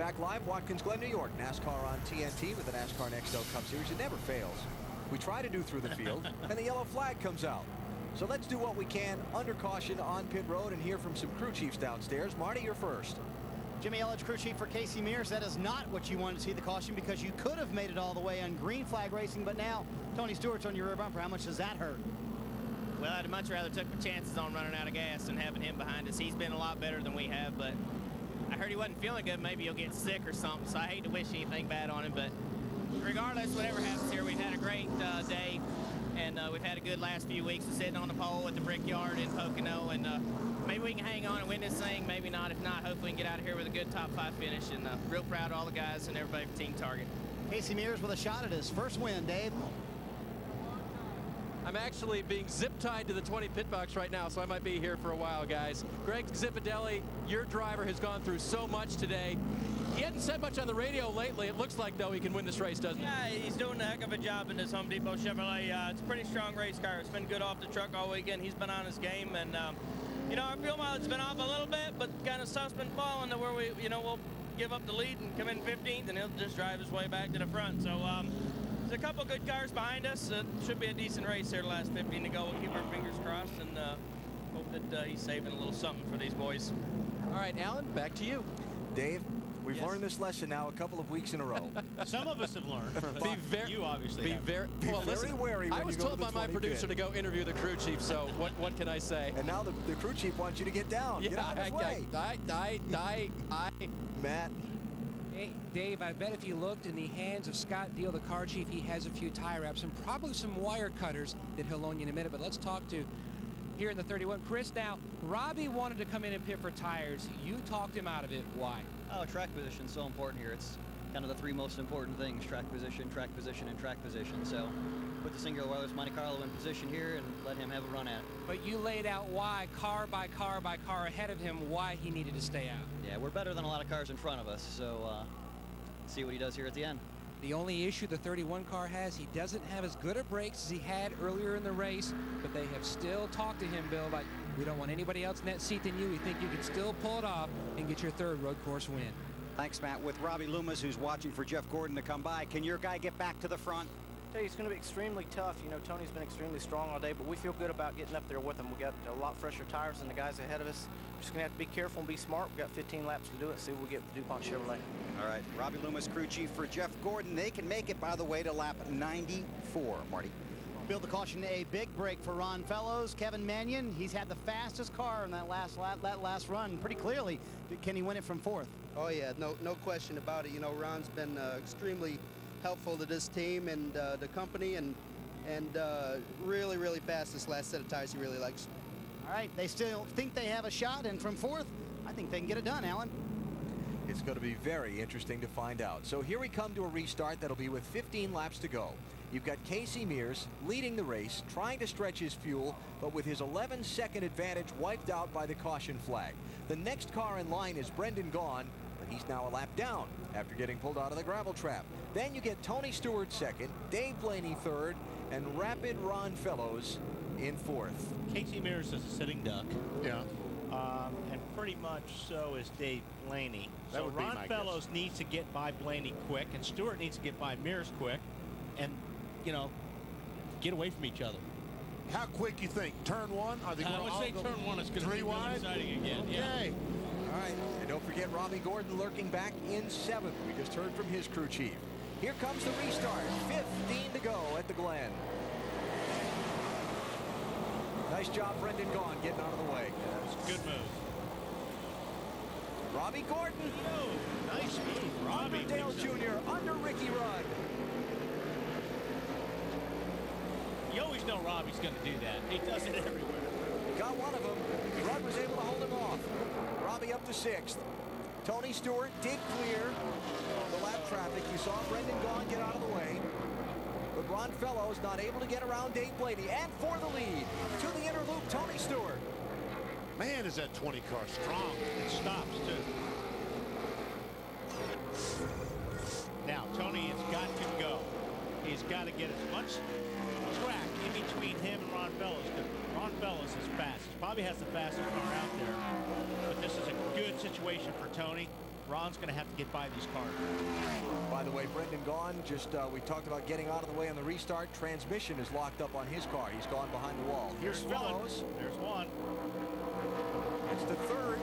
Back live, Watkins, Glen, New York. NASCAR on TNT with the NASCAR Next Cup Series. It never fails. We try to do through the field, and the yellow flag comes out. So let's do what we can under caution on pit road and hear from some crew chiefs downstairs. Marty, you're first. Jimmy Elledge, crew chief for Casey Mears. That is not what you wanted to see, the caution, because you could have made it all the way on green flag racing, but now Tony Stewart's on your rear bumper. How much does that hurt? Well, I'd much rather took my chances on running out of gas than having him behind us. He's been a lot better than we have, but I heard he wasn't feeling good. Maybe he'll get sick or something, so I hate to wish anything bad on him, but regardless, whatever happens here, we've had a great day, and we've had a good last few weeks of sitting on the pole at the Brickyard in Pocono, and maybe we can hang on and win this thing, maybe not. If not, hopefully we can get out of here with a good top 5 finish, and real proud of all the guys and everybody for Team Target. Casey Mears with a shot at his first win, Dave. I'm actually being zip-tied to the 20 pit box right now, so I might be here for a while, guys. Greg Zipadelli, your driver, has gone through so much today. He hadn't said much on the radio lately. It looks like, though, he can win this race, doesn't he? Yeah, he's doing a heck of a job in this Home Depot Chevrolet. It's a pretty strong race car. It's been good off the truck all weekend. He's been on his game, and you know, our fuel mileage has been off a little bit, but kind of stuff's been falling to where we, you know, we'll give up the lead and come in 15th, and he'll just drive his way back to the front. So there's a couple good cars behind us. It should be a decent race here, the last 15 to go. We'll keep our fingers crossed and hope that he's saving a little something for these boys. All right, Alan, back to you. Dave, we've learned this lesson now a couple of weeks in a row. Some of us have learned. You obviously be very wary when I was you go told to by the my 20 producer pit. to go interview the crew chief, so what can I say? And now the crew chief wants you to get down. Get out of his way. Matt. Hey, Dave, I bet if you looked in the hands of Scott Deal, the car chief, he has a few tie wraps and probably some wire cutters that he'll loan you in a minute. But let's talk to here in the 31. Chris, now, Robbie wanted to come in and pit for tires. You talked him out of it. Why? Oh, track position is so important here. It's kind of the 3 most important things: track position, and track position. So put the singular wireless Monte Carlo in position here and let him have a run at it. But you laid out why, car by car by car ahead of him, why he needed to stay out. Yeah, we're better than a lot of cars in front of us, so see what he does here at the end. The only issue the 31 car has, he doesn't have as good a brakes as he had earlier in the race, but they have still talked to him, Bill, like, we don't want anybody else in that seat than you. We think you can still pull it off and get your 3rd road course win. Thanks, Matt. With Robbie Loomis, who's watching for Jeff Gordon to come by, can your guy get back to the front? Hey, it's going to be extremely tough. You know, Tony's been extremely strong all day, but we feel good about getting up there with him. We got a lot fresher tires than the guys ahead of us. We're just going to have to be careful and be smart. We've got 15 laps to do it. See what we get with the DuPont Chevrolet. All right, Robbie Loomis, crew chief for Jeff Gordon. They can make it, by the way, to lap 94, Marty. Bill, the caution, a big break for Ron Fellows. Kevin Mannion, he's had the fastest car in that last lap, that last run, pretty clearly. Can he win it from 4th? Oh, yeah, no question about it. You know, Ron's been extremely helpful to this team and the company, and really fast this last set of tires he really likes. All right, they still think they have a shot, and from 4th, I think they can get it done, Alan. It's going to be very interesting to find out. So here we come to a restart that'll be with 15 laps to go. You've got Casey Mears leading the race, trying to stretch his fuel, but with his 11-second advantage wiped out by the caution flag. The next car in line is Brendan Gaughan, but he's now a lap down after getting pulled out of the gravel trap. Then you get Tony Stewart 2nd, Dave Blaney 3rd, and Rapid Ron Fellows in 4th. Casey Mears is a sitting duck. Yeah. And pretty much so is Dave Blaney. That so would be Ron my Fellows guess. needs to get by Blaney quick, and Stewart needs to get by Mears quick, and, you know, get away from each other. How quick you think? Turn 1? Are they going I would say turn 1 is going to be really exciting again. Okay. Yeah. All right, and don't forget Robbie Gordon lurking back in 7th. We just heard from his crew chief. Here comes the restart. 15 to go at the Glen. Nice job, Brendan Gaughan, getting out of the way. Good move. Robbie Gordon. Oh, nice move, Robbie. Under Dale Jr., under Ricky Rudd. You always know Robbie's going to do that. He does it everywhere. Got one of them. Rudd was able to hold him off. Robbie up to 6th. Tony Stewart did clear the lap traffic. You saw Brendan Gaughan get out of the way. But Ron Fellows not able to get around Dave Blaney. And for the lead to the inner loop, Tony Stewart. Man, is that 20 car strong. It stops, too. Now, Tony has got to go. He's got to get as much track in between him and Ron Fellows, because Ron Fellows is fast. He probably has the fastest car out there. But this is a good situation for Tony. Ron's going to have to get by these cars. By the way, Brendan Gaughan, we talked about getting out of the way on the restart. Transmission is locked up on his car. He's gone behind the wall. Here's Fellows. There's one. It's the third.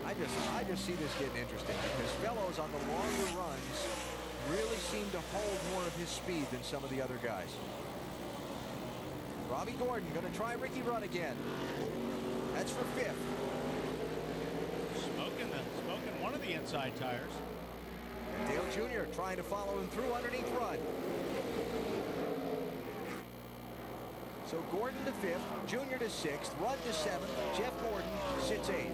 I just see this getting interesting because Fellows on the longer runs really seem to hold more of his speed than some of the other guys. Robbie Gordon going to try Ricky Rudd again. That's for fifth. Smoking one of the inside tires. And Dale Jr. trying to follow him through underneath Rudd. So Gordon to fifth, Jr. to sixth, Rudd to seventh, Jeff Gordon sits eighth.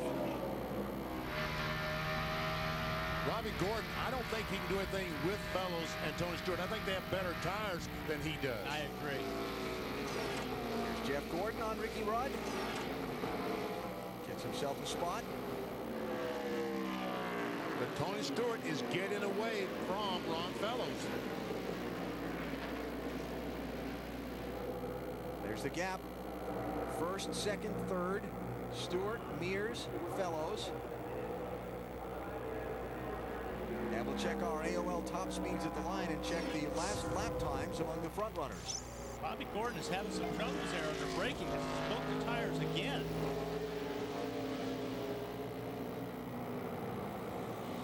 Robbie Gordon, I don't think he can do anything with Fellows and Tony Stewart. I think they have better tires than he does. I agree. Jeff Gordon on Ricky Rudd. Gets himself a spot. But Tony Stewart is getting away from Ron Fellows. There's the gap. First, second, third. Stewart, Mears, Fellows. And we'll check our AOL top speeds at the line and check the last lap times among the front runners. Bobby Gordon is having some troubles there under braking. Has smoked the tires again.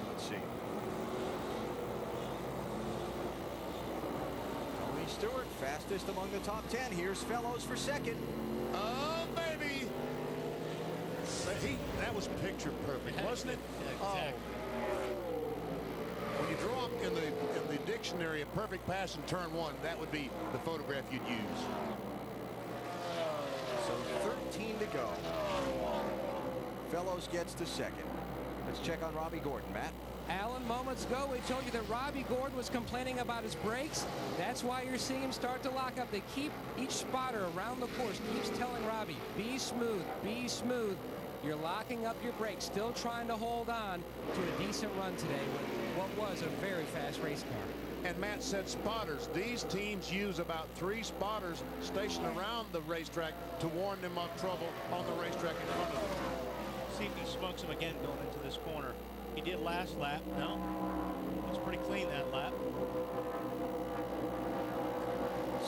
Let's see. Tony Stewart, fastest among the top 10. Here's Fellows for second. Oh, baby. That was picture perfect, wasn't it? Exactly. When you draw up in the dictionary a perfect pass in turn one, that would be the photograph you'd use. So 13 to go. Fellows gets to second. Let's check on Robbie Gordon, Matt. Alan, moments ago, we told you that Robbie Gordon was complaining about his brakes. That's why you're seeing him start to lock up. They keep, each spotter around the course keeps telling Robbie, be smooth, be smooth. You're locking up your brakes, still trying to hold on to a decent run today with what was a very fast race car. And Matt said spotters. These teams use about 3 spotters stationed around the racetrack to warn them of trouble on the racetrack in front of them. See if he smokes him again going into this corner. He did last lap. No, it's pretty clean that lap.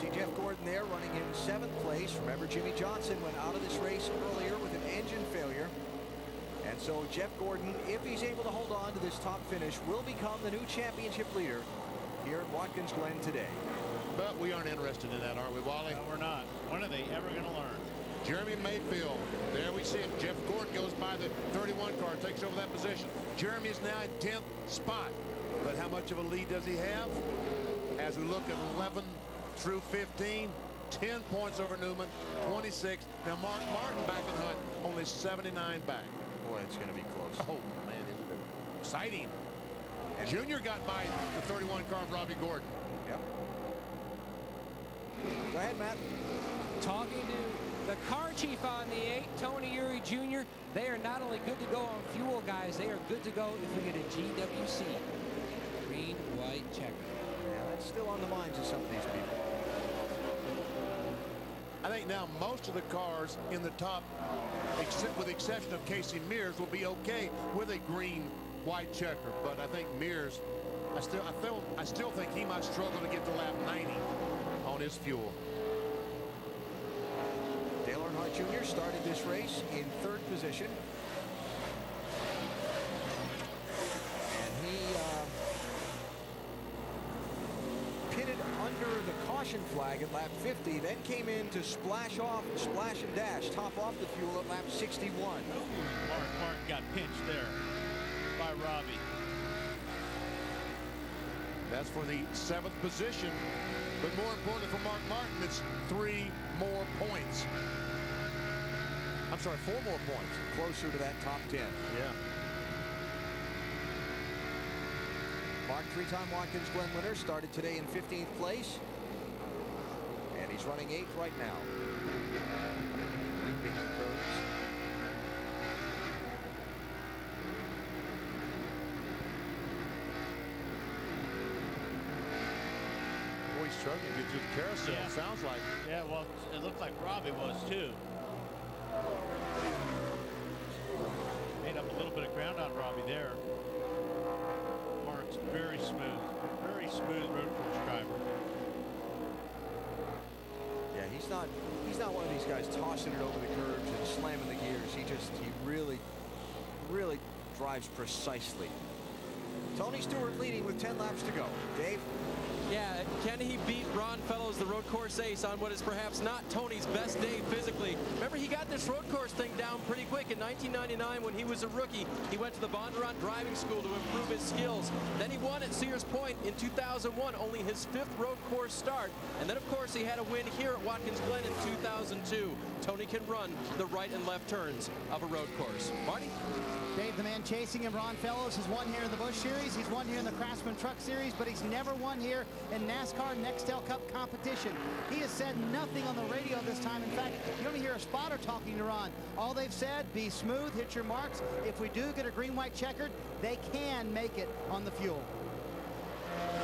See Jeff Gordon there running in 7th place. Remember, Jimmy Johnson went out of this race earlier with an engine failure. And so Jeff Gordon, if he's able to hold on to this top finish, will become the new championship leader here at Watkins Glen today. But we aren't interested in that, are we, Wally? No, we're not. When are they ever going to learn? Jeremy Mayfield. There we see him. Jeff Gordon goes by the 31 car, takes over that position. Jeremy is now at 10th spot. But how much of a lead does he have? As we look at 11 through 15, 10 points over Newman, 26. Now Mark Martin back in Hunt, only 79 back. Boy, it's going to be close. Oh, man, isn't it exciting? And Junior got by the 31 car of Robbie Gordon. Yep. Go ahead, Matt. Talking to the car chief on the 8, Tony Uri Jr. They are not only good to go on fuel, guys, they are good to go if we get a GWC. Green, white, checker. Yeah, that's still on the minds of some of these people. I think now most of the cars in the top, with the exception of Casey Mears, will be okay with a green, white checker. But I think Mears, I still think he might struggle to get to lap 90 on his fuel. Dale Earnhardt Jr. started this race in 3rd position. And he pitted under the caution flag at lap 50, then came in to splash and dash, top off the fuel at lap 61. Mark got pinched there by Robbie. That's for the 7th position. But more importantly for Mark Martin, it's 3 more points. I'm sorry, 4 more points. Closer to that top 10. Yeah. Mark, 3-time Watkins Glen winner, started today in 15th place. And he's running 8th right now. so it sounds like. Yeah, well, it looked like Robbie was too. Made up a little bit of ground on Robbie there. Mark's very smooth road course driver. Yeah, he's not one of these guys tossing it over the curbs and slamming the gears. He really drives precisely. Tony Stewart leading with 10 laps to go. Dave? Yeah, can he beat Ron Fellows, the road course ace, on what is perhaps not Tony's best day physically? Remember, he got this road course thing down pretty quick in 1999 when he was a rookie. He went to the Bondurant driving school to improve his skills. Then he won at Sears Point in 2001, only his 5th road course start. And then, of course, he had a win here at Watkins Glen in 2002. Tony can run the right and left turns of a road course. Marty? Dave, the man chasing him, Ron Fellows, has won here in the Busch Series. He's won here in the Craftsman Truck Series, but he's never won here in NASCAR Nextel Cup competition. He has said nothing on the radio this time. In fact, you don't hear a spotter talking to Ron. All they've said, be smooth, hit your marks. If we do get a green-white checkered, they can make it on the fuel.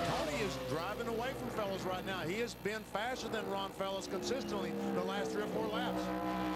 Tony is driving away from Fellows right now. He has been faster than Ron Fellows consistently the last 3 or 4 laps.